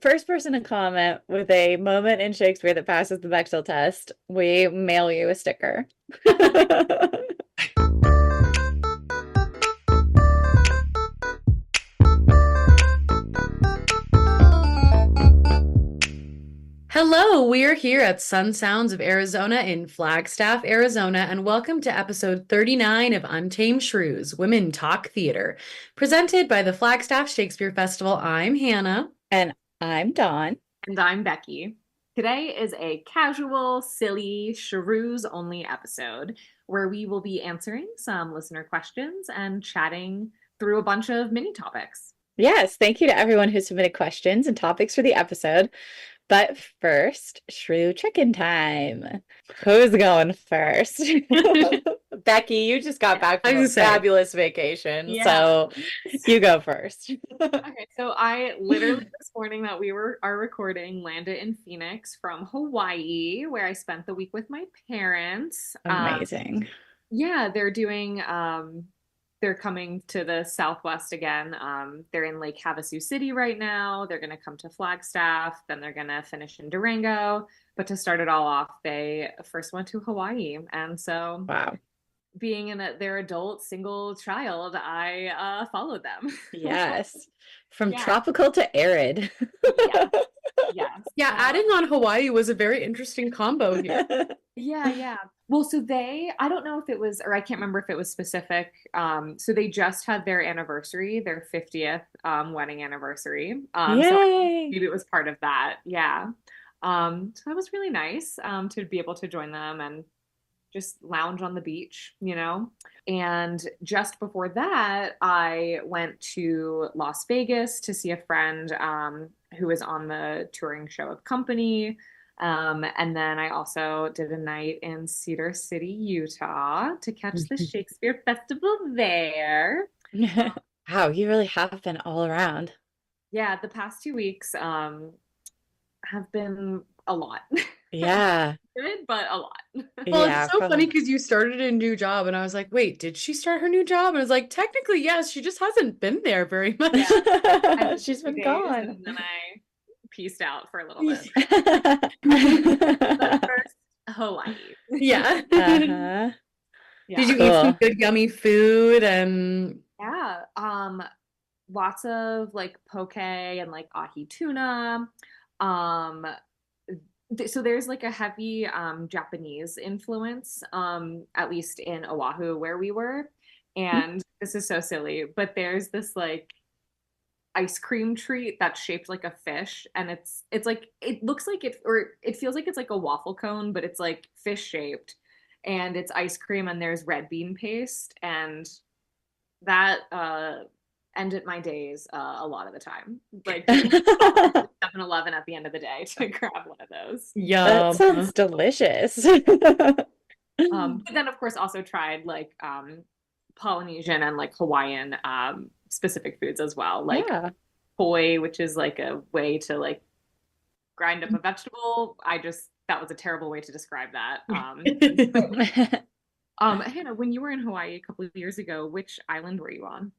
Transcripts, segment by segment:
First person to comment with a moment in Shakespeare that passes the Bechdel test, we mail you a sticker. Hello, we are here at Sun Sounds of Arizona in Flagstaff, Arizona, and welcome to episode 39 of Untamed Shrews, Women Talk Theater, presented by the Flagstaff Shakespeare Festival. I'm Hannah. And I'm Dawn. And I'm Becki. Today is a casual, silly, Shrews only episode where we will be answering some listener questions and chatting through a bunch of mini topics. Yes, thank you to everyone who submitted questions and topics for the episode. But first, shrew chicken time. Who's going first? Becky, you just got back from a fabulous vacation, so you go first. Okay, so I literally this morning that we are recording landed in Phoenix from Hawaii, where I spent the week with my parents. Amazing. Yeah, they're doing they're coming to the Southwest again. They're in Lake Havasu City right now. They're going to come to Flagstaff. Then they're going to finish in Durango. But to start it all off, they first went to Hawaii. And so, wow, being their adult single child, I followed them. Yes. From tropical to arid. Yes. Yeah, adding on Hawaii was a very interesting combo here. Yeah. Well, so I don't know if it was, or I can't remember if it was specific. So they just had their anniversary, their 50th wedding anniversary. Yay! So maybe it was part of that. Yeah. So that was really nice to be able to join them and just lounge on the beach, you know? And just before that, I went to Las Vegas to see a friend who was on the touring show of Company. And then I also did a night in Cedar City, Utah to catch the Shakespeare Festival there. Wow, you really have been all around. Yeah, the past 2 weeks have been a lot. Yeah. Good, but a lot. Well, it's so funny because you started a new job and I was like, wait, did she start her new job? And I was like, technically, yes, she just hasn't been there very much. Yeah. She's been gone. And then I pieced out for a little bit. But first, Hawaii. Yeah. Uh-huh. Did you eat some good yummy food and lots of like poke and like ahi tuna. So there's like a heavy Japanese influence, at least in Oahu where we were. And this is so silly, but there's this like ice cream treat that's shaped like a fish, and it's like it looks like it feels like it's like a waffle cone, but it's like fish shaped, and it's ice cream and there's red bean paste, and that ended my days a lot of the time. Like 7-Eleven at the end of the day to grab one of those. Yeah, that sounds delicious. But then of course also tried like Polynesian and like Hawaiian specific foods as well, like poi, which is like a way to like grind up a vegetable. That was a terrible way to describe that. Hannah, when you were in Hawaii a couple of years ago, which island were you on?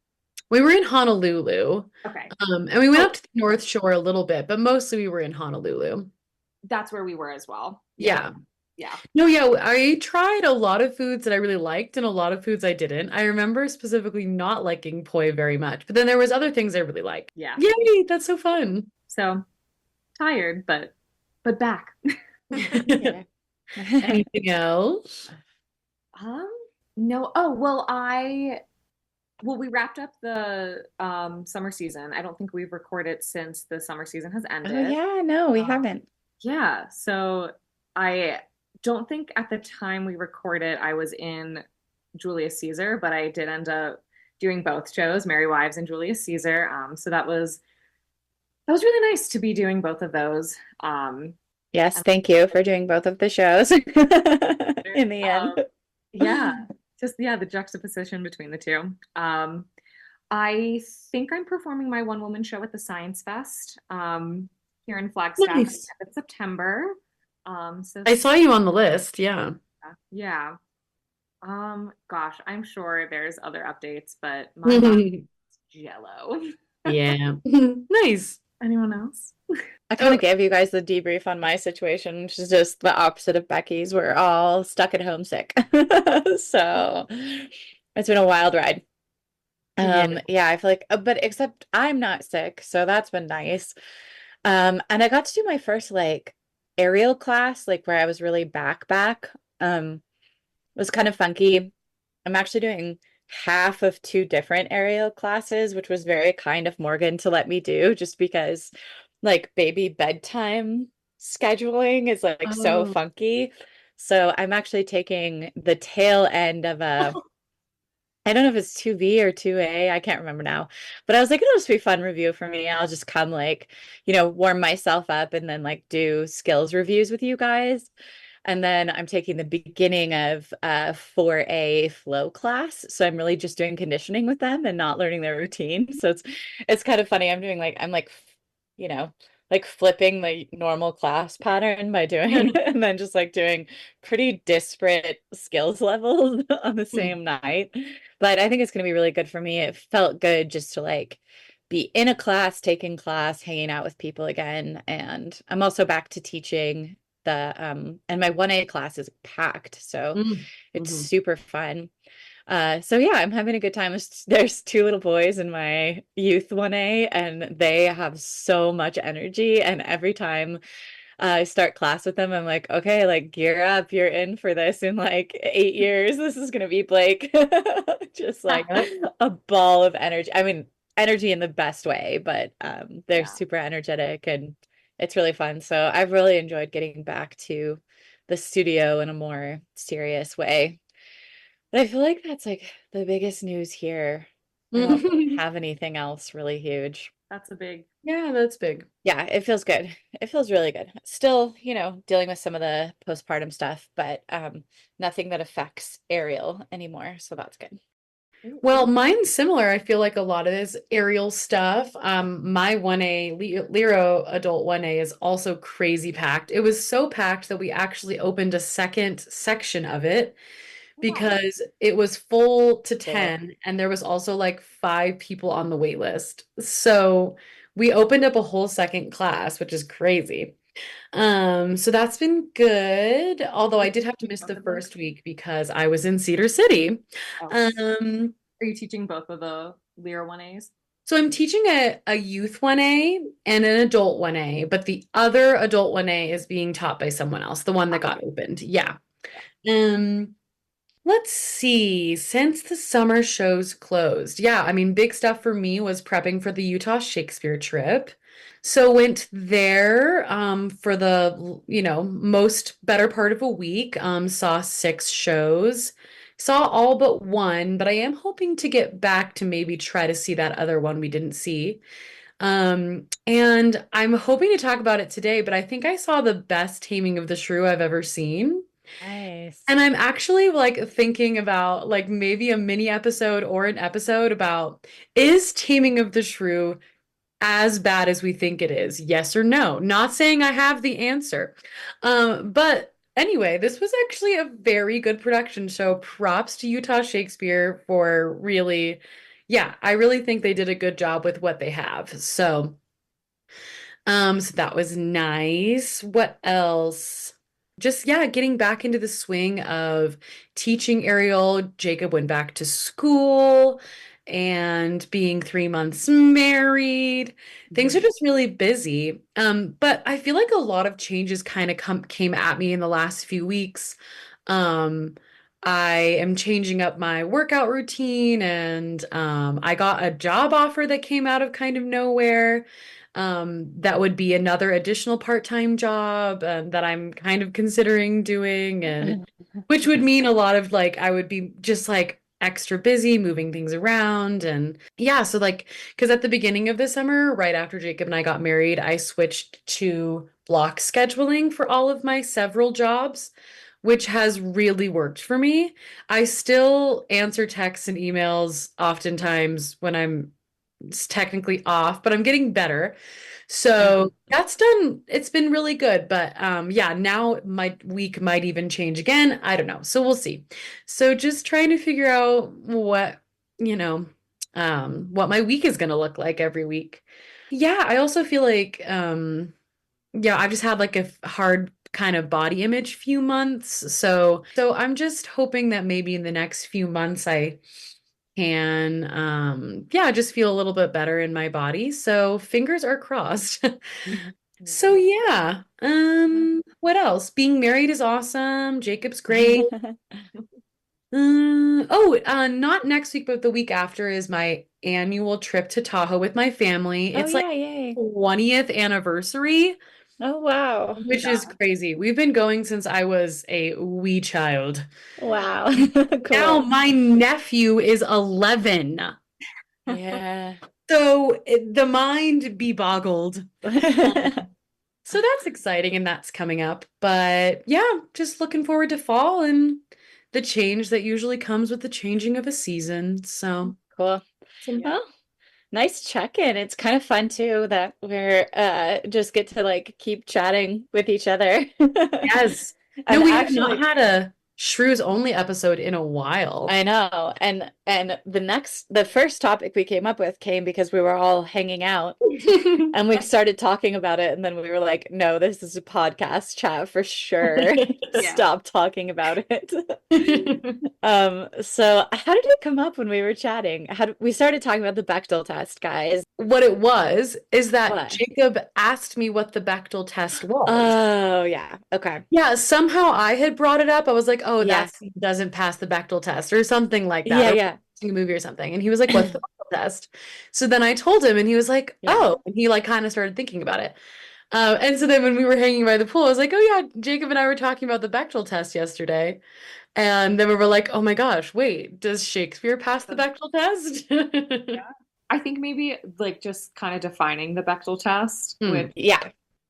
We were in Honolulu. Okay. And we went up to the North Shore a little bit, but mostly we were in Honolulu. That's where we were as well. Yeah. No, I tried a lot of foods that I really liked and a lot of foods I didn't. I remember specifically not liking poi very much, but then there was other things I really liked. Yeah. Yay, that's so fun. So tired, but back. Anything else? No. Oh, well, we wrapped up the summer season. I don't think we've recorded since the summer season has ended. Oh yeah, no, we haven't. Yeah, so I don't think at the time we recorded I was in Julius Caesar, but I did end up doing both shows, Merry Wives and Julius Caesar. So that was really nice to be doing both of those. Yes, thank you for doing both of the shows in the end. The juxtaposition between the two. I think I'm performing my one-woman show at the Science Fest here in Flagstaff in September. So I saw you on the list. Yeah. Gosh, I'm sure there's other updates, but my mind is jello. Yeah. Nice. Anyone else? I kind of gave you guys the debrief on my situation, which is just the opposite of Becky's. We're all stuck at home sick. So it's been a wild ride. Yeah. Yeah, I feel like, but except I'm not sick, so that's been nice. And I got to do my first like aerial class, like where I was really back. It was kind of funky. I'm actually doing half of two different aerial classes, which was very kind of Morgan to let me do, just because like baby bedtime scheduling is like so Oh. funky. So I'm actually taking the tail end of a I don't know if it's 2B or 2A. I can't remember now. But I was like, it'll just be fun review for me. I'll just come like, warm myself up and then like do skills reviews with you guys. And then I'm taking the beginning of 4A flow class. So I'm really just doing conditioning with them and not learning their routine. So it's kind of funny. I'm like, you know, like flipping the normal class pattern by doing and then just like doing pretty disparate skills levels on the same night. But I think it's going to be really good for me. It felt good just to like be in a class, taking class, hanging out with people again. And I'm also back to teaching and my 1A class is packed. So it's Mhm. super fun. So yeah, I'm having a good time. There's two little boys in my youth 1A, and they have so much energy. And every time I start class with them, I'm like, okay, like gear up, you're in for this in like 8 years. This is gonna be Blake. Just like a ball of energy. I mean, energy in the best way, but they're Yeah. super energetic and it's really fun. So I've really enjoyed getting back to the studio in a more serious way. But I feel like that's like the biggest news here. I don't have anything else really huge. That's a big. Yeah, that's big. Yeah, it feels good. It feels really good. Still, dealing with some of the postpartum stuff, but nothing that affects Ariel anymore. So that's good. Well, mine's similar. I feel like a lot of this aerial stuff. My 1A, Lero adult 1A is also crazy packed. It was so packed that we actually opened a second section of it Oh, because it was full to Cool. 10 and there was also like 5 people on the wait list. So we opened up a whole second class, which is crazy. So that's been good. Although are I you did have to teaching miss both the of those? first week because I was in Cedar City. Oh, Um, are you teaching both of the Lear 1As? so I'm teaching a youth 1A and an adult 1A, but the other adult 1A is being taught by someone else, the one that got opened. Yeah. Yeah. Um, let's see. Since the summer shows closed, yeah, I mean, big stuff for me was prepping for the Utah Shakespeare trip. So went there for the, most better part of a week. Saw 6 shows. Saw all but one, but I am hoping to get back to maybe try to see that other one we didn't see. And I'm hoping to talk about it today, but I think I saw the best taming of the shrew I've ever seen. Nice. And I'm actually like thinking about like maybe a mini episode or an episode about is Taming of the Shrew as bad as we think it is? Yes or no? Not saying I have the answer. But anyway, this was actually a very good production. So props to Utah Shakespeare for really, yeah, I really think they did a good job with what they have. So that was nice. What else? Just yeah, getting back into the swing of teaching Ariel. Jacob went back to school and being 3 months married. Things are Mhm. just really busy. But I feel like a lot of changes kind of came at me in the last few weeks. Um, I am changing up my workout routine and I got a job offer that came out of kind of nowhere. That would be another additional part-time job that I'm kind of considering doing, and which would mean a lot of like I would be just like extra busy moving things around. And yeah, so like because at the beginning of the summer, right after Jacob and I got married, I switched to block scheduling for all of my several jobs, which has really worked for me. I still answer texts and emails oftentimes when I'm technically off, but I'm getting better. So that's done. It's been really good. But yeah, now my week might even change again. I don't know. So we'll see. So just trying to figure out you know, what my week is gonna look like every week. Yeah, I also feel like yeah, I've just had like a hard kind of body image few months. So I'm just hoping that maybe in the next few months I can yeah, just feel a little bit better in my body. So fingers are crossed. So Yeah. yeah, what else? Being married is awesome. Jacob's great. Not next week, but the week after is my annual trip to Tahoe with my family. Oh It's like yeah, yay. 20th anniversary, Oh wow. which is crazy. We've been going since I was a wee child. Wow. Now Cool. my nephew is 11. Yeah. So the mind be boggled. So that's exciting and that's coming up. But yeah, just looking forward to fall and the change that usually comes with the changing of a season. So, Cool. Yeah. Well, nice check-in. It's kind of fun too that we're just get to like keep chatting with each other. yes. No, And we have not actually, had a Shrews only episode in a while. I know. And the first topic we came up with came because we were all hanging out and we started talking about it and then we were like, no, this is a podcast chat for sure. Yeah. Stop talking about it. So how did it come up when we were chatting? We started talking about the Bechdel test, guys? What it was is that What? Jacob asked me what the Bechdel test was. Oh, yeah. Okay. Yeah, somehow I had brought it up. I was like, oh, Yeah. that doesn't pass the Bechdel test or something like that, Yeah, or yeah. watching a movie or something. And he was like, what's the Bechdel test? So then I told him, and he was like, Yeah. oh, and he like kind of started thinking about it. And so then when we were hanging by the pool, I was like, oh yeah, Jacob and I were talking about the Bechdel test yesterday. And then we were like, oh my gosh, wait, does Shakespeare pass the Bechdel test? Yeah. I think maybe like just kind of defining the Bechdel test, which Yeah.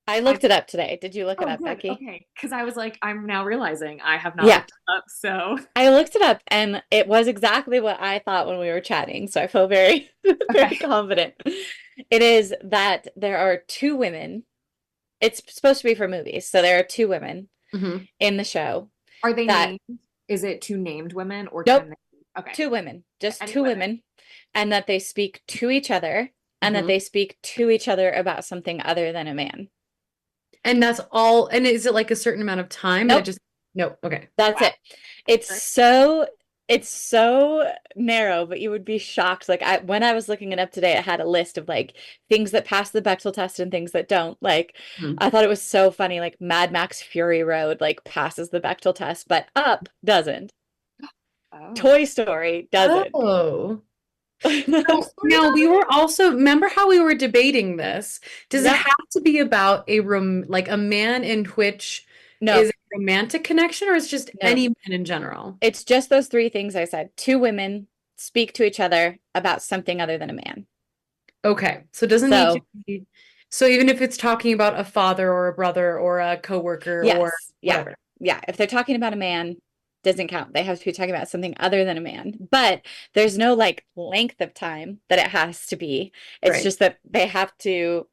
I I looked it up today. Did you look it oh up, good. Becky? Okay. Because I was like, I'm now realizing I have not Yeah. looked it up. So I looked it up and it was exactly what I thought when we were chatting. So I feel very, very okay. confident. It is that there are two women. It's supposed to be for movies. So there are two women Mhm. in the show Are they that, named? Is it two named women or nope, can they? Okay. two women, just Any two women. women, and that they speak to each other and that Mhm. they speak to each other about something other than a man. And that's all. And is it like a certain amount of time? And it Nope. just, no, okay. That's Wow. it. It's Great. so it's so narrow, but you would be shocked. Like when I was looking it up today, it had a list of like things that pass the Bechdel test and things that don't. Like Mhm. I thought it was so funny. Like Mad Max Fury Road like passes the Bechdel test, but Up doesn't. Oh. Toy Story doesn't. Oh. Toy So Story now we doesn't? were also, remember how we were debating this? Does it Yep. have to be about a like a man in which No, is a romantic connection, or is just no. any man in general? It's just those three things I said. Two women speak to each other about something other than a man. Okay. So it doesn't need to So be, so even if it's talking about a father or a brother or a coworker or yes, yeah, whatever. yeah. If they're talking about a man, doesn't count. They have to be talking about something other than a man. But there's no like length of time that it has to be. It's Right. just that they have to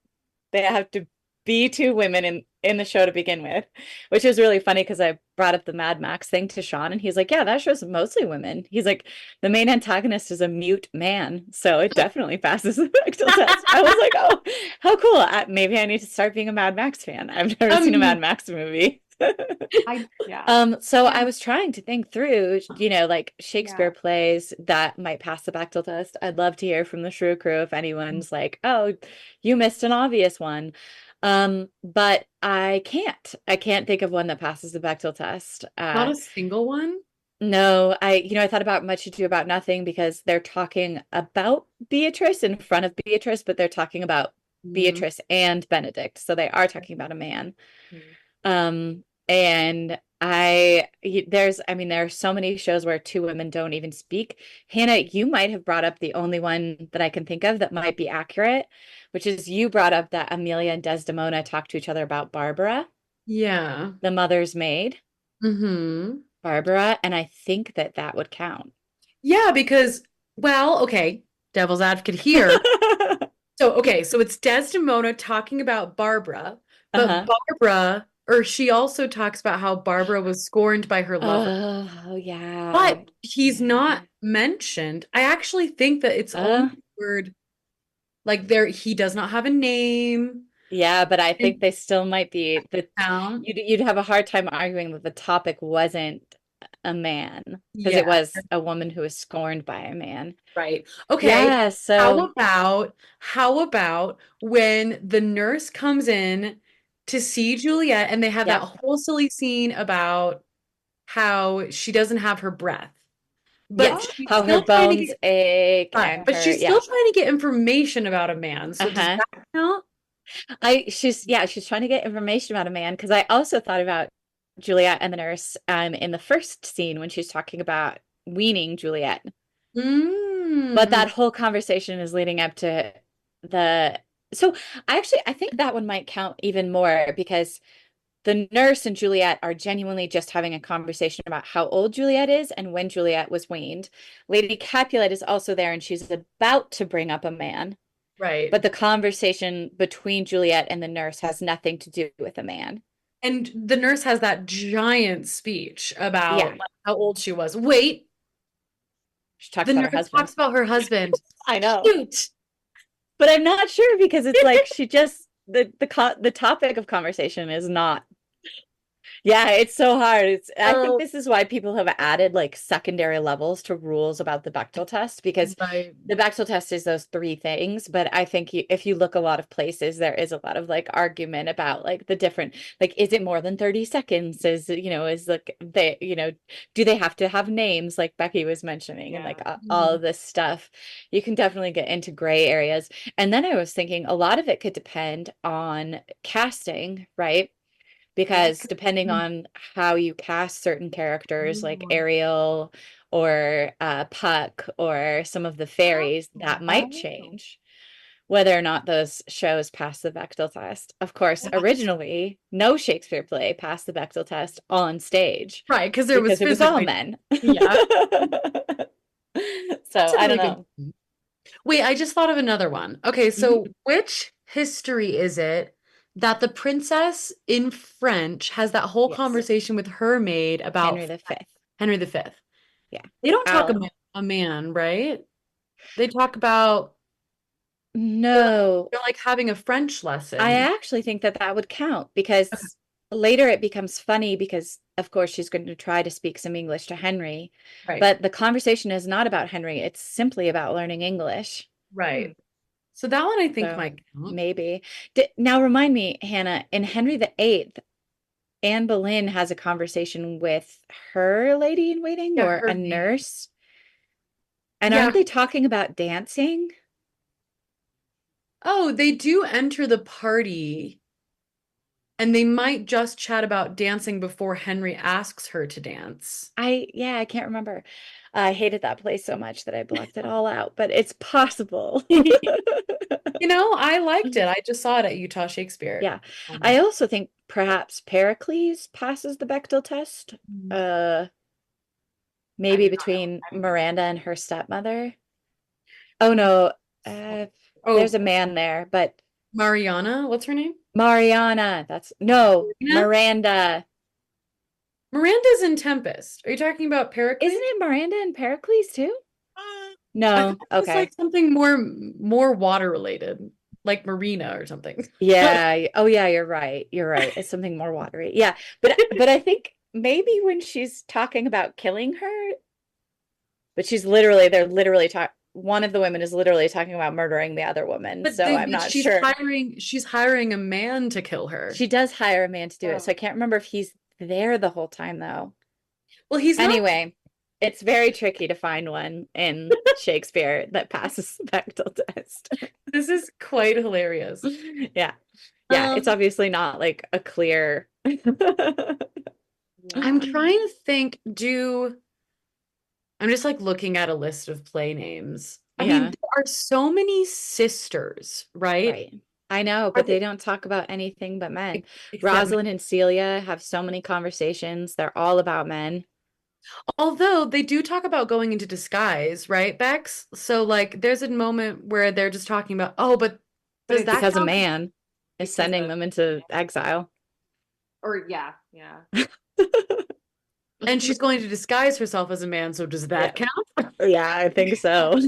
be two women in the show to begin with, which is really funny because I brought up the Mad Max thing to Sean and he's like, yeah, that show's mostly women. He's like, the main antagonist is a mute man, so it definitely passes the Bechdel test. I was like, oh, how cool. Maybe I need to start being a Mad Max fan. I've never seen a Mad Um, Max movie. Yeah. So Yeah. I was trying to think through, like Shakespeare Yeah. plays that might pass the Bechdel test. I'd love to hear from the Shrew crew if anyone's like, oh, you missed an obvious one. But I can't. I can't think of one that passes the Bechdel test. not a single one. No, I thought about Much Ado About Nothing because they're talking about Beatrice in front of Beatrice, but they're talking about Mm. Beatrice and Benedict. So they are talking about a man. Mhm. And there are so many shows where two women don't even speak. Hannah, you might have brought up the only one that I can think of that might be accurate, which is you brought up that Amelia and Desdemona talk to each other about Barbara, Yeah. the mother's maid, Mm-hmm. Barbara, and I think that that would count. Yeah, because, well, okay, devil's advocate here. So, okay, so it's Desdemona talking about Barbara, but Uh-huh. Barbara, or she also talks about how Barbara was scorned by her lover. Oh, yeah. But he's Yeah. not mentioned. I actually think that it's only the word Like he does not have a name. Yeah, but I think And they still might be town. you'd have a hard time arguing that the topic wasn't a man because it Yeah, was a woman who was scorned by a man. right. Okay. Yeah, How so about how about when the nurse comes in to see Juliet and they have that yep, whole silly scene about how she doesn't have her breath, but yes, she's how her still trying to bones get ache right, and but her she's still yeah. trying to get information about a man. So does Uh-huh. that count? She's trying to get information about a man because I also thought about Juliet and the nurse in the first scene when she's talking about weaning Juliet. But Mm, that whole conversation is leading up to the so I think that one might count even more because the nurse and Juliet are genuinely just having a conversation about how old Juliet is and when Juliet was weaned. Lady Capulet is also there and she's about to bring up a man. right. But the conversation between Juliet and the nurse has nothing to do with a man. And the nurse has that giant speech Yeah, about like, how old she was. Wait, she talks the about her nurse husband. talks about her husband. I know. Cute. But I'm not sure because it's like she just the topic of conversation is not. Yeah, it's so hard. I think Oh, this is why people have added like secondary levels to rules about the Bechdel test because right. the Bechdel test is those three things, but I think if you look a lot of places, there is a lot of like argument about like the different, like, is it more than 30 seconds? Is like do they have to have names like Becki was mentioning and like Yeah. all Mm, of this stuff? You can definitely get into gray areas. And then I was thinking a lot of it could depend on casting, right? Yeah. Because depending mm, on how you cast certain characters like mm. Ariel or Puck or some of the fairies, that might Oh, change whether or not those shows pass the Bechdel test. Of course, that's originally, no Shakespeare play passed the Bechdel test on stage right, because there was because it was all physically, men. yeah. So That's a I don't really good. know. Wait, I just thought of another one. Okay, Mhm. so which history is it that the princess in French has that whole Yes, conversation with her maid Henry about the Fifth. Henry V? Yeah. They don't talk Al. about a man, right? They talk about they're like, No, they're like having a French I lesson. actually think that that would count Okay, because later it becomes funny because, of course, she's going to try to speak some English to Henry, right, but the conversation is not about Henry. It's simply about learning English. Hmm. right. So that one I think So might count. maybe. Now remind me, Hannah, in Henry the Eighth, Anne Boleyn has a conversation with her lady in waiting Yeah, or a her name. nurse. And Yeah. aren't they talking about dancing? Oh, they do enter the party, and they might just chat about dancing before Henry asks her to dance. Yeah, I can't remember. I hated that place so much that I blocked it all out, but it's possible. I liked it. I just saw it at Utah Shakespeare. Yeah. Um, I also think perhaps Pericles passes the Bechdel test. Uh, I maybe do not know. between I don't know. Miranda and her stepmother. Oh no, uh, there's a oh, man there, but Mariana, what's her name? Mariana, that's no, Marina? Miranda. Miranda's in Tempest. Are you talking about Isn't Pericles? it Miranda and Pericles too? I thought No, it was okay. like something more water related, like Marina or something. Yeah. Oh yeah, you're right. You're right. It's something more watery. Yeah. But I think maybe when she's talking about killing her, but they're literally talk one of the women is literally talking about murdering the other woman. But So I'm but not sure. she's hiring a man to kill her. She does hire a man to do it. So Oh. I can't remember if he's there the whole time though. Well, he's not. Anyway, it's very tricky to find one in Shakespeare that passes the Bechdel test. This is quite hilarious. Yeah. Yeah, it's Um, obviously not like a clear I'm Yeah. trying to think, I'm just like looking at a list of play names. I mean, Yeah, there are so many sisters, right? right. I know, Are but they they don't talk about anything but men. except Rosalind and Celia have so many conversations. They're all about men. although they do talk about going into disguise, right, Bex? So like there's a moment where they're just talking about, oh, but But does it's that Because a count? man is because sending of them into exile. or yeah, yeah. And she's going to disguise herself as a man, so does Yeah. that count? Yeah, I think so.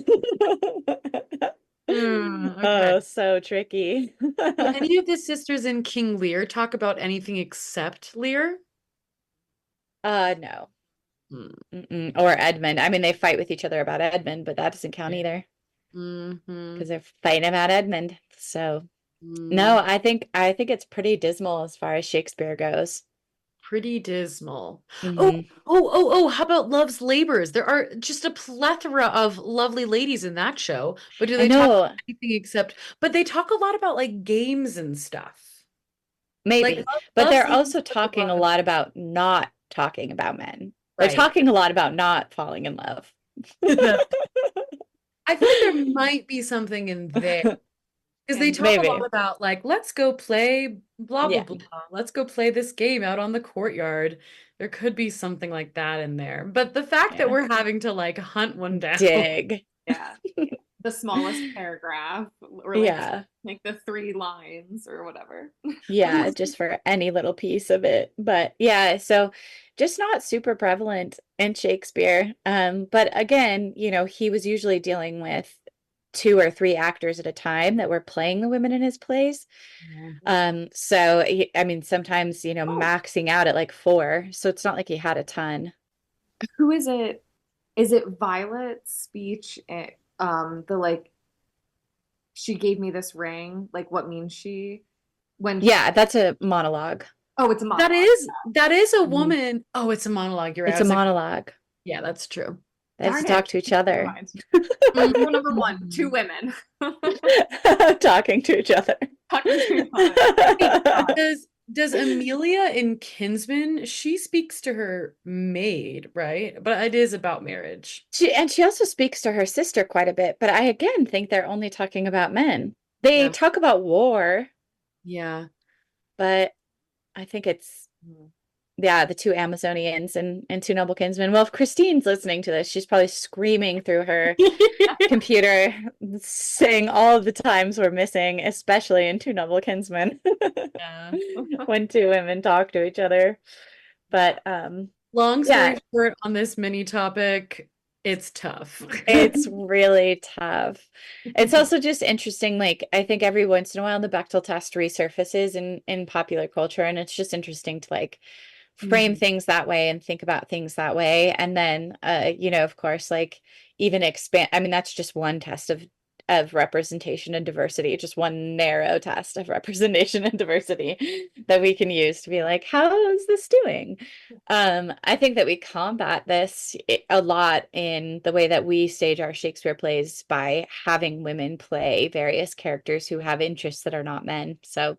Okay. Oh, so tricky. Do any of the sisters in King Lear talk about anything except Lear? No. Hmm. Mm-mm. Or Edmund. I mean, they fight with each other about Edmund, but that doesn't count either Mm-hmm. because they're fighting about Edmund. So no, Mm. I think it's pretty dismal as far as Shakespeare goes. Pretty dismal. Oh, Hmm. how about Love's Labors? There are just a plethora of lovely ladies in that show, but do I they talk know, about anything except, but they talk a lot about like games and stuff. Like maybe, but Love's they're Labors also has a talking lot a of, lot about not talking about men. They're right. talking a lot about not falling in love. I feel like there might be something in there. Because they talk a lot Maybe. about like, let's go play blah blah Yeah. blah. Let's go play this game out on the courtyard. There could be something like that in there. But the fact that Yeah. we're having to like hunt one down. Dig. Yeah. The smallest paragraph or Yeah. like the 3 lines or whatever. Yeah, just for any little piece of it. But yeah, so just not super prevalent in Shakespeare. But again, he was usually dealing with two or three actors at a time that were playing the women in his plays. So I mean, sometimes, Oh, maxing out at like four. So it's not like he had a ton. who is it? Is it Violet's speech? The like she gave me this ring. Like what means she when Yeah, that's a monologue. oh it's a That monologue. is that is a Mhm. woman. Oh, it's a monologue. You're right. I It's a was like, monologue. yeah, that's true. They have to Darn it. talk to each other. Rule number one, two Mhm. women Talking to each other. talking to each other. Wait, does Amelia in Kinsman, she speaks to her maid, right? But it is about marriage. She also speaks to her sister quite a bit, but I again think they're only talking about men. They Yeah. talk about war, Yeah. but I think it's Mhm. yeah, the two Amazonians and two noble kinsmen. Well, if Christine's listening to this, she's probably screaming through her computer, saying all of the times we're missing, especially in two noble kinsmen, Yeah. when two women talk to each other. But Long yeah, story short, on this mini topic, it's tough. it's really tough. It's also just interesting, like I think every once in a while the Bechdel test resurfaces in popular culture, and it's just interesting to like frame Mhm. things that way and think about things that way. And then of course, like even expand, I mean, that's just one test of representation and diversity, just one narrow test of representation and diversity that we can use to be like, how is this doing? I think that we combat this a lot in the way that we stage our Shakespeare plays by having women play various characters who have interests that are not men. So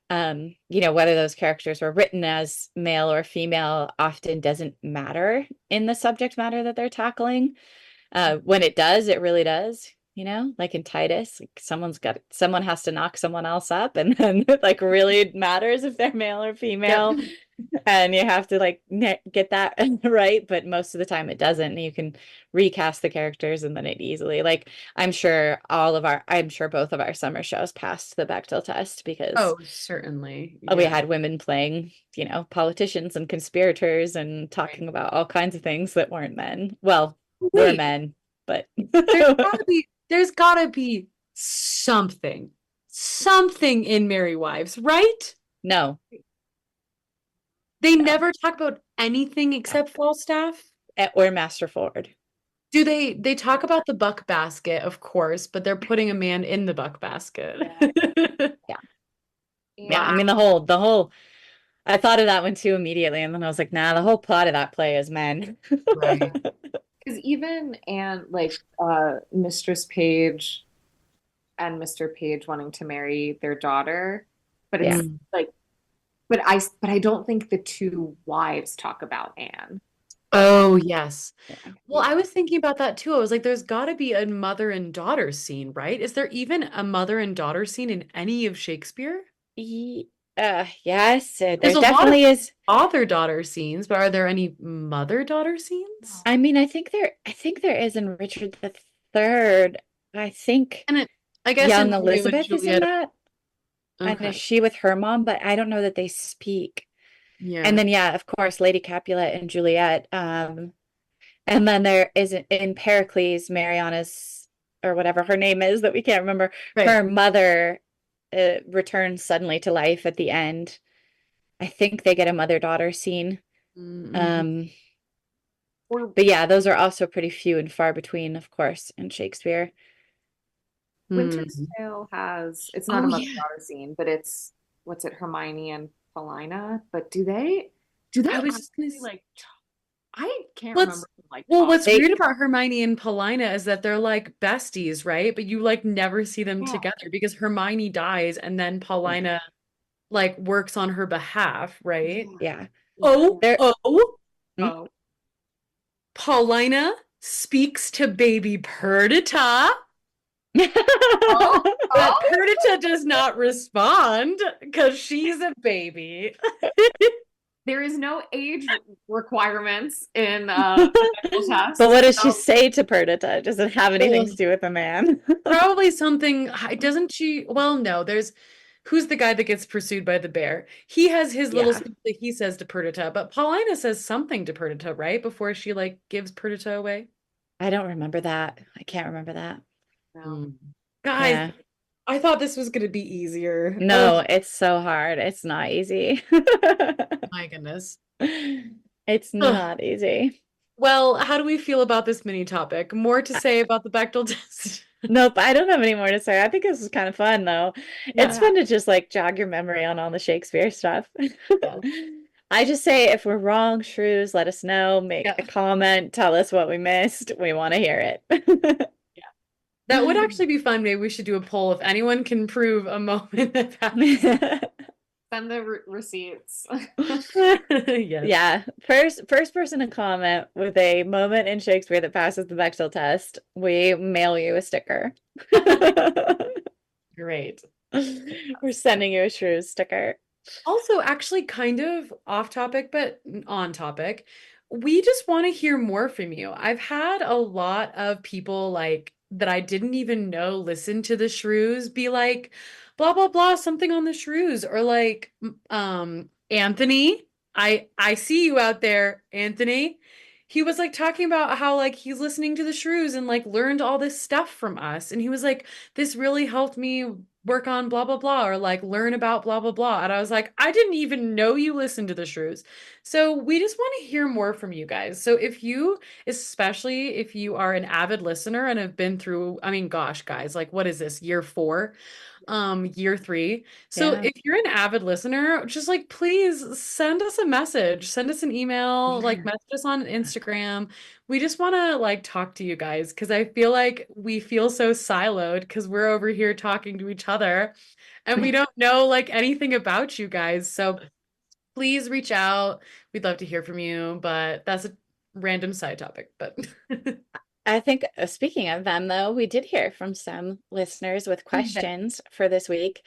whether those characters were written as male or female often doesn't matter in the subject matter that they're tackling. When it does, it really does. Like in Titus, like someone has to knock someone else up, and then like really matters if they're male or Yep. female, and you have to like get that right. But most of the time, it doesn't. And you can recast the characters, and then it easily like I'm sure both of our summer shows passed the Bechdel test because Oh, certainly. we Yeah. had women playing, politicians and conspirators and Right. talking about all kinds of things that weren't men. Well, were Wait, men, but there's gotta be something in Merry Wives, right? no, They no. never talk about anything except Falstaff. Or Master Ford. Do they talk about the buck basket, of course, but they're putting a man in the buck basket. Yeah. Yeah. Yeah. I And mean, the whole, I thought of that one too immediately. And then I was like, nah, the whole plot of that play is men. Right. because even and like Mistress Page and Mr. Page wanting to marry their daughter, but it's Yeah. Mm. like but I don't think the two wives talk about Anne. Oh, yes. Yeah. Well, I was thinking about that too. I was like, there's got to be a mother and daughter scene, right? Is there even a mother and daughter scene in any of Shakespeare? Ye- yes, There's there a lot of definitely is. father-daughter scenes, but are there any mother-daughter scenes? I mean, I think there is in Richard the Third. I think And I guess in young Romeo and Elizabeth is in Juliet. that. And Okay. is she with her mom? But I don't know that they speak. And Yeah. then, yeah, of course, Lady Capulet and Juliet. And then there is in Pericles, Mariana's. or whatever her name is that we can't remember, Right. her mother returns suddenly to life at the end. I think they get a mother-daughter scene. Mm-hmm. But yeah, those are also pretty few and far between, of course, in Shakespeare. Winter's Tale has, it's not Oh, a yeah. mother-daughter scene, but it's, what's it, Hermione and Paulina? But do they I was just gonna actually, say, like, I can't what's remember them, like, well, what's They- weird about Hermione and Paulina is that they're like besties, right? But you like never see them Yeah. together because Hermione dies and then Paulina like works on her behalf, right? Yeah. Oh, They're- oh, Oh, Paulina speaks to baby Perdita, oh, but Perdita does not respond because she's a baby. there is no age requirements in the Bechdel test. But what does she so- say to Perdita? Does it have anything to do with a man? Probably something, doesn't she? Well, no, there's who's the guy that gets pursued by the bear? He has his little Yeah. speech that he says to Perdita, but Paulina says something to Perdita, right? Before she like gives Perdita away. I don't remember that. I can't remember that. No. Guys, Yeah. I thought this was gonna be easier. No, it's so hard. It's not easy. My goodness. It's not easy. Well, how do we feel about this mini topic? More to say about the Bechdel test? Nope, I don't have any more to say. I think this is kind of fun though. It's fun to just like jog your memory on all the Shakespeare stuff. I just say if we're wrong, Shrews, let us know, make a comment, tell us what we missed. We want to hear it. That would actually be fun. Maybe we should do a poll if anyone can prove a moment that happened. Send the receipts. Yes. Yeah, first person to comment with a moment in Shakespeare that passes the Bechdel test, we mail you a sticker. Great. We're sending you a Shrews sticker. Also, actually, kind of off topic, but on topic, we just want to hear more from you. I've had a lot of people like that I didn't even know listen to the Shrews be like, blah blah blah, something on the Shrews, or like, Anthony, I see you out there, Anthony. He was like talking about how like he's listening to the Shrews and like learned all this stuff from us, and he was like, this really helped me work on blah blah blah, or like learn about blah blah blah. And I was like, I didn't even know you listened to the Shrews. So we just want to hear more from you guys. So if you, especially if you are an avid listener and have been through, I mean, gosh, guys, like what is this, year 4? Year 3. So Yeah. if you're an avid listener, just like please send us a message, send us an email, like message us on Instagram. We just want to like talk to you guys because I feel like we feel so siloed because we're over here talking to each other and we don't know like anything about you guys. So please reach out. We'd love to hear from you, but that's a random side topic. But I think speaking of them though, we did hear from some listeners with questions for this week.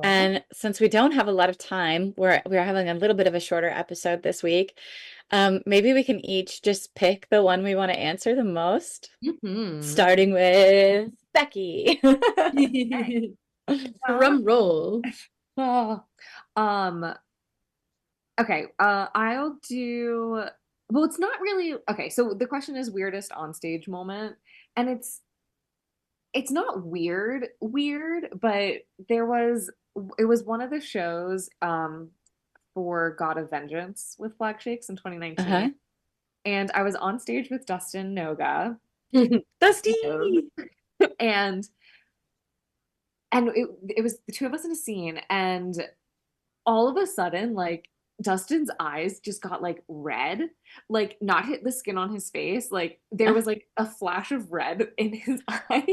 And since we don't have a lot of time, we're having a little bit of a shorter episode this week. Maybe we can each just pick the one we want to answer the most, starting with Becki. Drum roll. Okay, I'll do, well, it's not really, okay, so the question is weirdest onstage moment, and it's not weird, but it was one of the shows for God of Vengeance with Flag Shakes in 2019. Uh-huh. And I was on stage with Dustin Noga. Dusty. And it was the two of us in a scene, and all of a sudden, like Dustin's eyes just got like red, like not hit the skin on his face. Like there was like a flash of red in his eyes.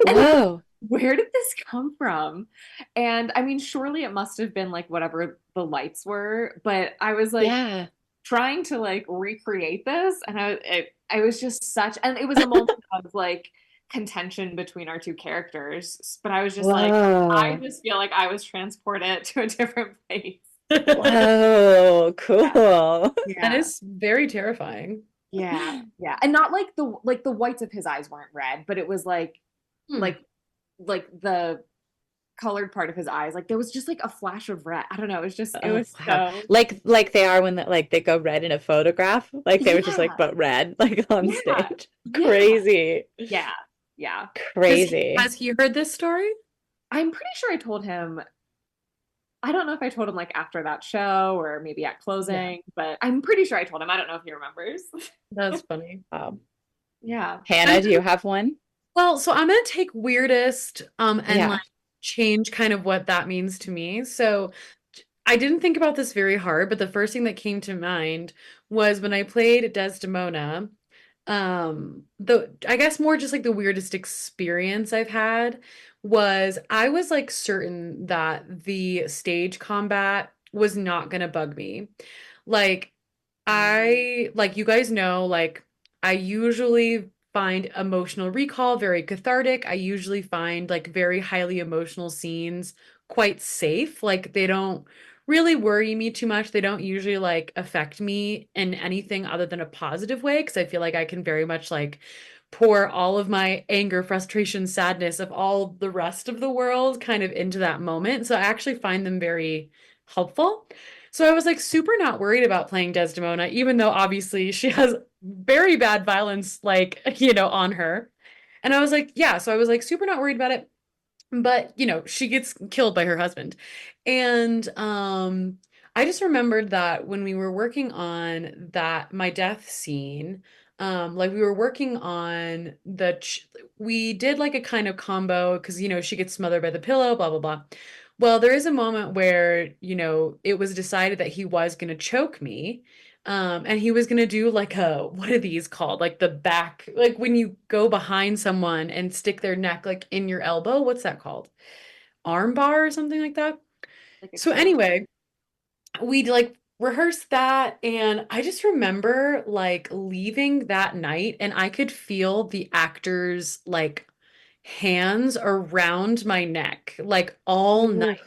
And Whoa. where did this come from? And I mean, surely it must have been like whatever the lights were, but I was like Yeah. trying to like recreate this, and I was just such, and it was a moment of like contention between our two characters, but I was just like, I just feel like I was transported to a different place. Whoa, cool. That is very terrifying. Yeah, and not like the whites of his eyes weren't red, but it was like the colored part of his eyes, like there was just like a flash of red. I don't know, it was Wow. so Like they are when they go red in a photograph, like they were just like but red like on stage. Crazy. Yeah. Yeah. Crazy. Has he heard this story? I'm pretty sure I told him, I don't know if I told him like after that show or maybe at Yeah, closing, but I'm pretty sure I told him. I don't know if he remembers. that's funny. Yeah. Hannah, I'm do you have one? Well, so I'm gonna take weirdest and Yeah. like change kind of what that means to me. So I didn't think about this very hard, but the first thing that came to mind was when I played Desdemona. The I guess more just like the weirdest experience I've had was I was like certain that the stage combat was not gonna bug me. Like like you guys know, like I usually find emotional recall very cathartic. I usually find like very highly emotional scenes quite safe. Like they don't really worry me too much. They don't usually like affect me in anything other than a positive way because I feel like I can very much like pour all of my anger, frustration, sadness of all the rest of the world kind of into that moment. So I actually find them very helpful. So I was like super not worried about playing Desdemona, even though obviously she has very bad violence, like, on her. And I was like, yeah, so I was like super not worried about it. But, she gets killed by her husband. And I just remembered that when we were working on my death scene, like we were working on we did like a kind of combo because, she gets smothered by the pillow, blah, blah, blah. Well, there is a moment where, it was decided that he was going to choke me. And he was gonna do like what are these called? Like the back, like when you go behind someone and stick their neck like in your elbow. What's that called? Arm bar or something like that. Like a So choke. anyway, we like rehearsed that, and I just remember like leaving that night, and I could feel the actors like hands around my neck like all Ooh. night.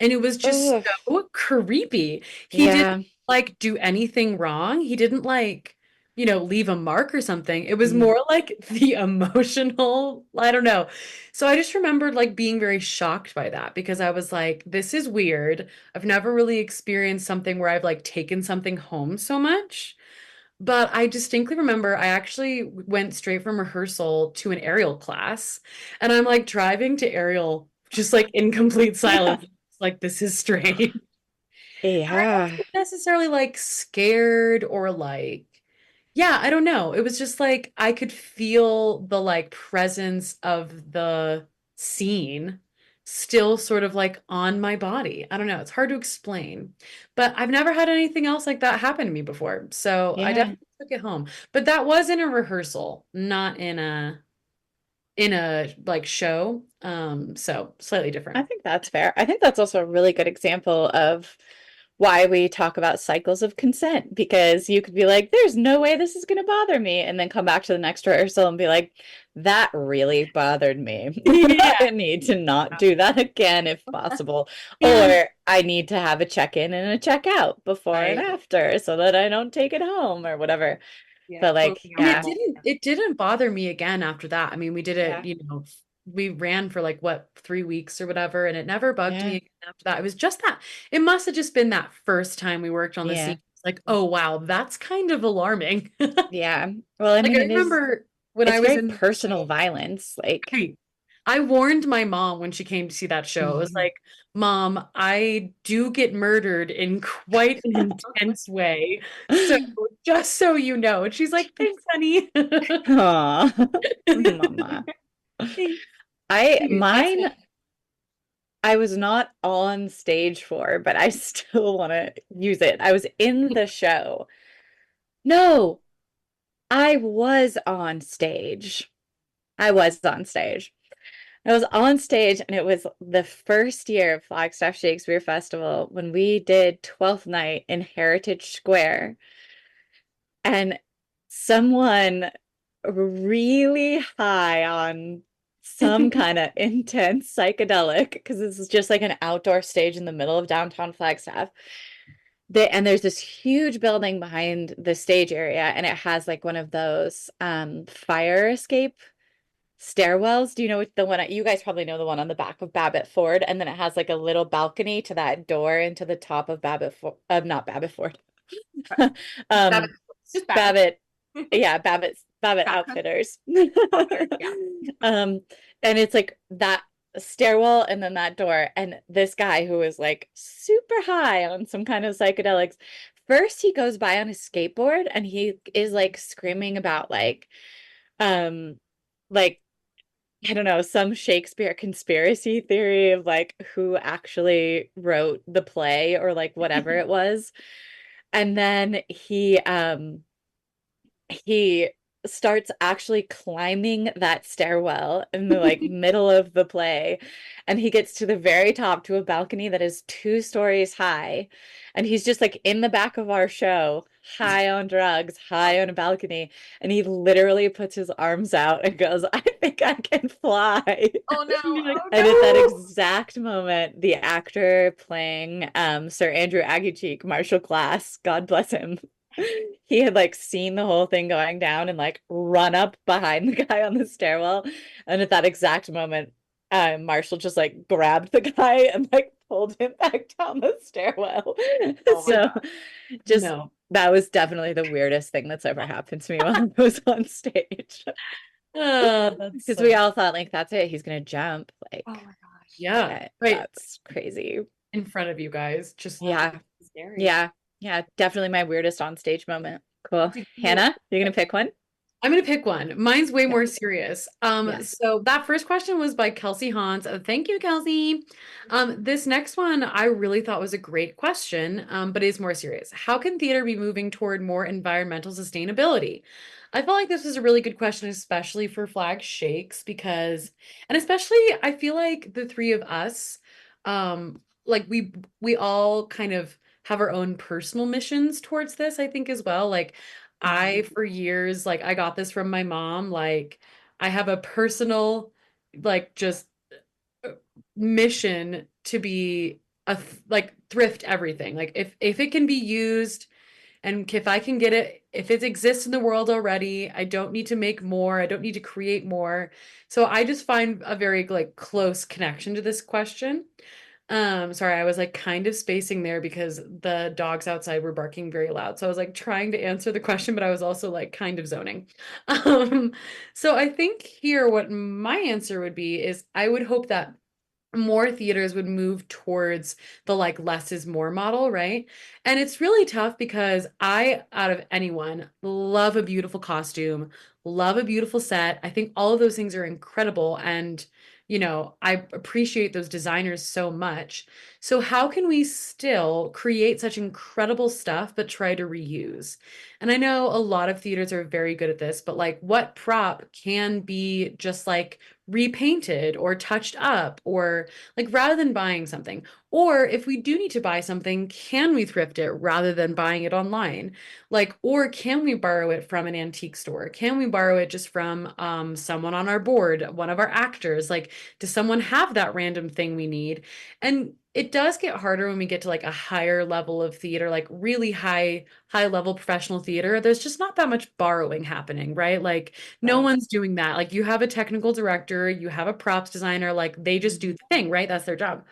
And it was just Oh, so creepy. He didn't yeah. like do anything wrong. He didn't like, leave a mark or something. It was Mm. more like the emotional, I don't know. So I just remembered like being very shocked by that because I was like, this is weird. I've never really experienced something where I've like taken something home so much. But I distinctly remember I actually went straight from rehearsal to an aerial class, and I'm like driving to aerial just like in complete silence. Like, this is strange. And I Yeah. wasn't necessarily like scared or like, yeah, I don't know. It was just like I could feel the like presence of the scene still sort of like on my body. I don't know. It's hard to explain, but I've never had anything else like that happen to me before. So I Yeah. definitely took it home. But that was in a rehearsal, not in a like show. So slightly I different. think that's fair. I think that's also a really good example of why we talk about cycles of consent, because you could be like, there's no way this is going to bother me. And then come back to the next rehearsal and be like, that really bothered me. Yeah. I need to not do that again if possible. Yeah. Or I need to have a check in and a check out before and Right. after so that I don't take it home or whatever. Yeah, But like, closing And out the it yeah, whole didn't it didn't bother me again after that. I mean, we did it, yeah, we ran for like what, 3 weeks or whatever, and it never bugged me yeah, again after that. It was just that it must have just been that first time we worked on the yeah, scene. It's like, oh wow, that's kind of alarming. yeah. Well, I Like mean, I remember when I it's was very in the personal show, violence. Like, right, I warned my mom when she came to see that show. It was like, Mom, I do get murdered in quite an intense way. So just so you know. And she's like, thanks, honey. aw, mama. Thanks. I Anyways, that's mine I was not on stage for, but I still want to use it. I was in the show. No, I was on stage. I was on stage. I was on stage, and it was the first year of Flagstaff Shakespeare Festival when we did 12th night in Heritage Square. And someone really high on some kind of intense psychedelic, because this is just like an outdoor stage in the middle of downtown Flagstaff. And there's this huge building behind the stage area, and it has like one of those fire escape stairwells. Do you know what the one you guys probably know the one on the back of Babbitt Ford, and then it has like a little balcony to that door into the top of Babbitt not Babbitt Ford. Babbitt, um just Babbitt. Babbitt, yeah, Babbitt Babbitt Yeah. Outfitters. Outfitters, yeah. And it's like that stairwell and then that door. And this guy who is like super high on some kind of psychedelics. First, he goes by on his skateboard and he is like screaming about um, like I don't know, some Shakespeare conspiracy theory of like who actually wrote the play or like whatever it was. And then he starts actually climbing that stairwell in the like middle of the play, and he gets to the very top to a balcony that is 2 stories high, and he's just like in the back of our show, high on drugs, high on a balcony, and he literally puts his arms out and goes, I think I can fly. Oh no. You're like, Oh And at that no. exact moment, the actor playing Sir Andrew Aguecheek, Marshall Glass, God bless him, he had like seen the whole thing going down and like run up behind the guy on the stairwell. And at that exact moment, Marshall just like grabbed the guy and like pulled him back down the stairwell. Oh my So God. just no. that was definitely the weirdest thing that's ever happened to me while I was on stage. That's Because so, we all thought like that's it, he's gonna jump. Oh Like my gosh. yeah, right that's crazy. in front of you guys. Just Yeah. Scary. Yeah. Yeah. Definitely my weirdest on stage moment. Cool. Did you Hannah, you're gonna pick one? I'm gonna pick one. Mine's way Yeah. more serious. Yeah. So that first question was by Kelsey Hans. Thank you, Kelsey. This next one I really thought was a great question, but is more serious. How can theater be moving toward more environmental sustainability? I felt like this was a really good question, especially for Flag Shakes, because, and especially I feel like the three of us, like we all kind of have our own personal missions towards this, I think as well. Like I, for years, like I got this from my mom, like I have a personal, like just uh, mission to be like thrift everything. Like if it can be used and if I can get it, if it exists in the world already, I don't need to make more, I don't need to create more. So I just find a very like close connection to this question. Sorry, I was like kind of spacing there because the dogs outside were barking very loud. So I was like trying to answer the question, but I was also like kind of zoning. Um, so I think here what my answer would be is I would hope that more theaters would move towards the like less is more model, right? And it's really tough because I, out of anyone, love a beautiful costume, love a beautiful set. I think all of those things are incredible. And, you know, I appreciate those designers so much. So, how can we still create such incredible stuff but try to reuse? And I know a lot of theaters are very good at this, but like what prop can be just like repainted or touched up or like rather than buying something, or if we do need to buy something, can we thrift it rather than buying it online, like, or can we borrow it from an antique store, can we borrow it just from someone on our board, one of our actors, like does someone have that random thing we need? And it does get harder when we get to like a higher level of theater, like really high level professional theater. There's just not that much borrowing happening, right? Like no Right. one's doing that. Like you have a technical director, you have a props designer, like they just do the thing, right? That's their job.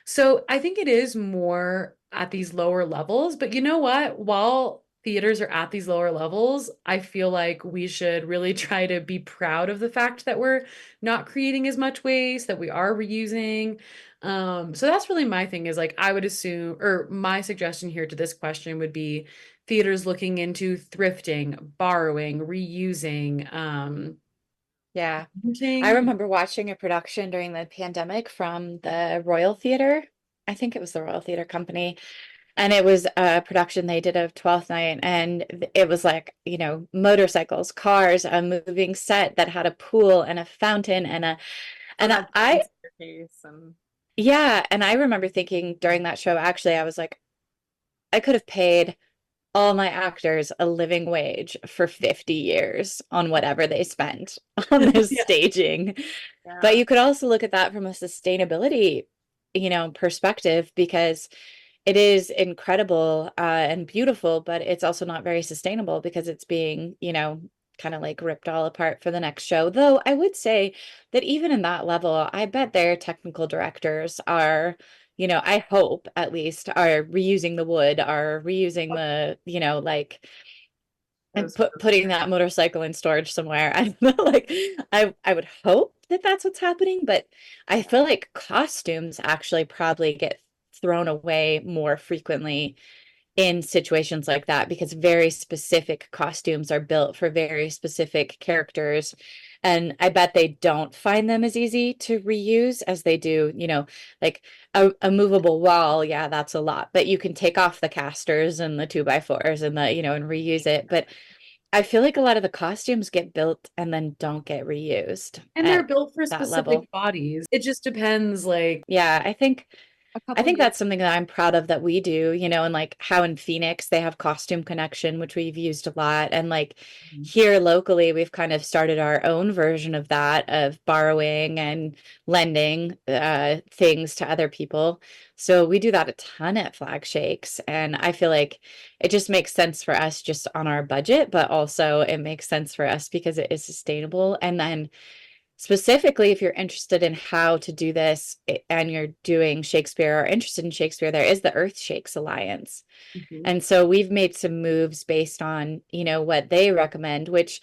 So I think it is more at these lower levels, but you know what? While theaters are at these lower levels, I feel like we should really try to be proud of the fact that we're not creating as much waste, that we are reusing. So that's really my thing is like I would assume, or my suggestion here to this question would be theaters looking into thrifting, borrowing, reusing, Yeah. I renting. remember watching a production during the pandemic from the Royal Theater. I think it was the Royal Theater Company. And it was a production they did of Twelfth Night. And it was like, you know, motorcycles, cars, a moving set that had a pool and a fountain So and that I, staircase and yeah. And I remember thinking during that show, actually, I was like, I could have paid all my actors a living wage for 50 years on whatever they spent on this Yeah. staging. But yeah. you could also look at that from a sustainability, you know, perspective because it is incredible and beautiful, but it's also not very sustainable because it's being, you know, kind of like ripped all apart for the next show. Though I would say that even in that level, I bet their technical directors are, you know, I hope at least are reusing the wood, are reusing the, you know, like And those putting that motorcycle in storage somewhere. I don't know, like I would hope that that's what's happening, but I feel like costumes actually probably get thrown away more frequently in situations like that because very specific costumes are built for very specific characters. And I bet they don't find them as easy to reuse as they do, like a movable wall. Yeah, that's a lot, but you can take off the casters and the 2x4s and and reuse it. But I feel like a lot of the costumes get built and then don't get reused And they're at built for that specific level. bodies. It just depends, like, Yeah, a I couple think years. that's something that I'm proud of that we do, and like how in Phoenix they have Costume Connection, which we've used a lot. And like here locally, we've kind of started our own version of that, of borrowing and lending things to other people. So we do that a ton at Flag Shakes. And I feel like it just makes sense for us just on our budget, but also it makes sense for us because it is sustainable. And then specifically, if you're interested in how to do this and you're doing Shakespeare or interested in Shakespeare, there is the Earth Shakes Alliance. Mhm. And so we've made some moves based on, what they recommend, which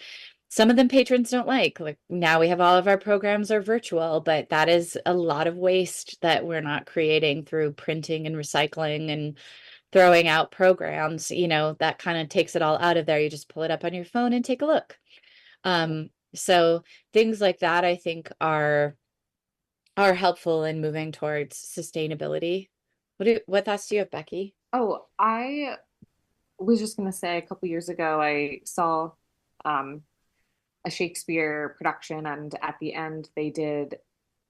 some of them patrons don't like. Like now we have all of our programs are virtual, but that is a lot of waste that we're not creating through printing and recycling and throwing out programs. That kind of takes it all out of there. You just pull it up on your phone and take a look. So things like that, I think are helpful in moving towards sustainability. What thoughts do you have, Becki? Oh, I was just gonna say a couple years ago I saw um a Shakespeare production, and at the end they did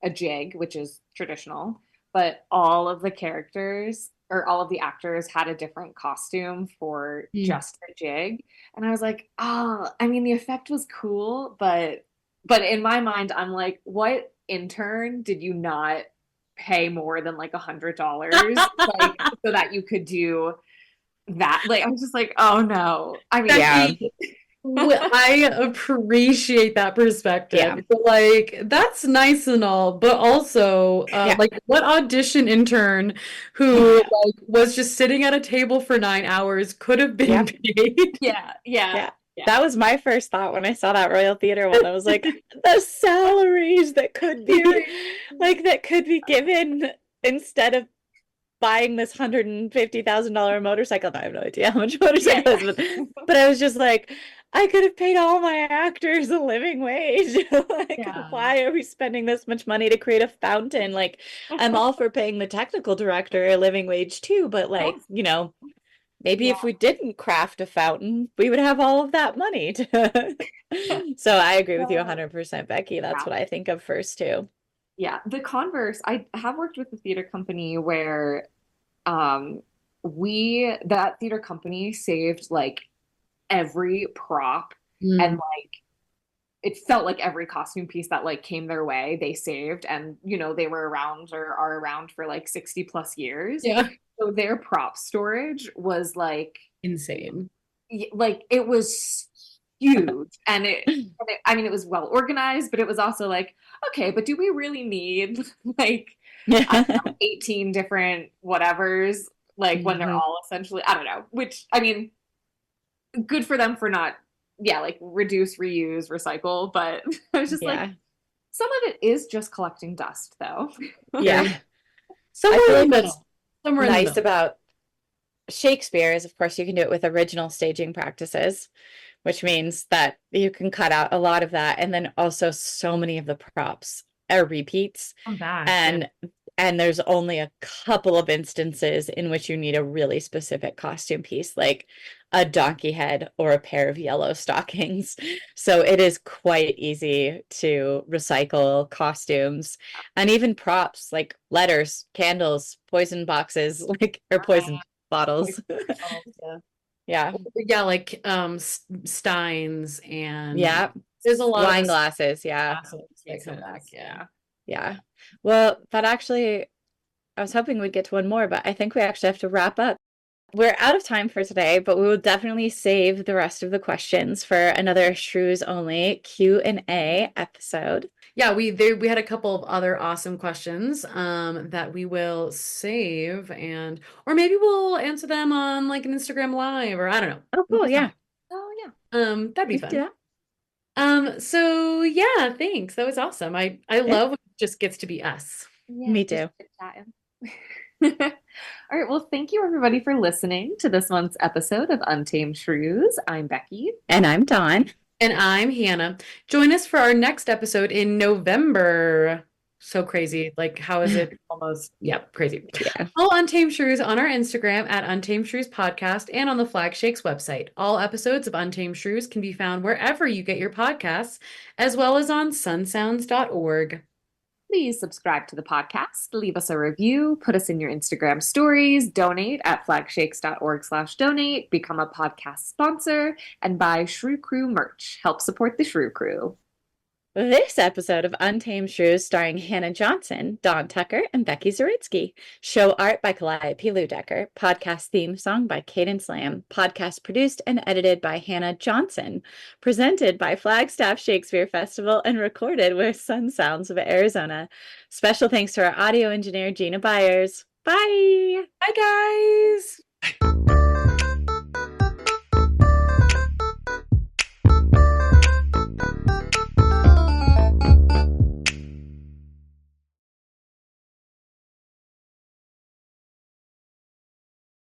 a jig, which is traditional, but all of the characters or all of the actors had a different costume for Mm. just the jig. And I was like, oh, I mean, the effect was cool, but in my mind, I'm like, what intern did you not pay more than like $100 like so that you could do that? Like, I'm just like, oh no. I mean, Yeah, Becki, I appreciate that yeah, perspective. But, like, that's nice and all, but also, yeah, like, what audition intern who like was just sitting at a table for 9 hours could have been yep, paid? yeah, yeah, yeah. yeah. That was my first thought when I saw that Royal Theater one. I was like, the salaries that could be like that could be given instead of buying this $150,000 motorcycle. I have no idea how much a Yeah, motorcycle is, yeah. but I was just like, I could have paid all my actors a living wage. Like, Yeah. why are we spending this much money to create a fountain? Like, I'm all for paying the technical director a living wage too, but like, Yes. maybe Yeah. if we didn't craft a fountain, we would have all of that money to... So I agree with you So, 100%, Becki. That's yeah. what I think of first too. Yeah. The converse, I have worked with a theater company where um that theater company saved like every prop, and Mm. like it felt like every costume piece that like came their way, they saved, and they were around or are around for like 60 plus years. Yeah. So their prop storage was Insane. like it was huge, I mean it was well organized, but it was also like, okay, but do we really need like I don't know, 18 different whatevers, like when they're Mhm. all essentially, I don't know, which I mean, good for them for not, yeah, like reduce, reuse, recycle, but I was just like, Yeah. some of it is just collecting dust though. Yeah. Very I somewhere feel in the like what's middle. Somewhere in the nice middle. about Shakespeare is, of course, you can do it with original staging practices, which means that you can cut out a lot of that. And then also so many of the props are repeats. Come back. Yeah. And there's only a couple of instances in which you need a really specific costume piece, like a donkey head or a pair of yellow stockings. So it is quite easy to recycle costumes and even props like letters, candles, poison boxes, like or poison bottles. Yeah. Yeah. Yeah, like Steins and Yeah. there's a lot of Wine the glasses. Yeah. classics that come back. Yeah. Yeah. Yeah. Well, that actually, I was hoping we'd get to one more, but I think we actually have to wrap up. We're out of time for today, but we will definitely save the rest of the questions for another Shrews only Q&A episode. Yeah, we had a couple of other awesome questions that we will save, or maybe we'll answer them on like an Instagram live, or I don't know. Oh, It'll cool. be fun. Yeah. Oh yeah. That'd be We can do fun. that. So yeah, thanks. That was awesome. I love when it just gets to be us. Yeah, Me just too. chit-chatting. All right. Well, thank you everybody for listening to this month's episode of Untamed Shrews. I'm Becki. And I'm Dawn. And I'm Hannah. Join us for our next episode in November. So crazy. Like, how is it almost? Yep, crazy. Yeah. Follow Untamed Shrews on our Instagram at Untamed Shrews Podcast and on the Flag Shakes website. All episodes of Untamed Shrews can be found wherever you get your podcasts, as well as on sunsounds.org. Please subscribe to the podcast, leave us a review, put us in your Instagram stories, donate at flagshakes.org/donate, become a podcast sponsor, and buy Shrew Crew merch. Help support the Shrew Crew. This episode of Untamed Shrews starring Hannah Johnson, Dawn Tucker, and Becki Zaritsky. Show art by Calliope Luedeker. Podcast theme song by Cadence Lamb. Podcast produced and edited by Hannah Johnson. Presented by Flagstaff Shakespeare Festival and recorded with Sun Sounds of Arizona. Special thanks to our audio engineer, Gina Byars. Bye! Bye, guys!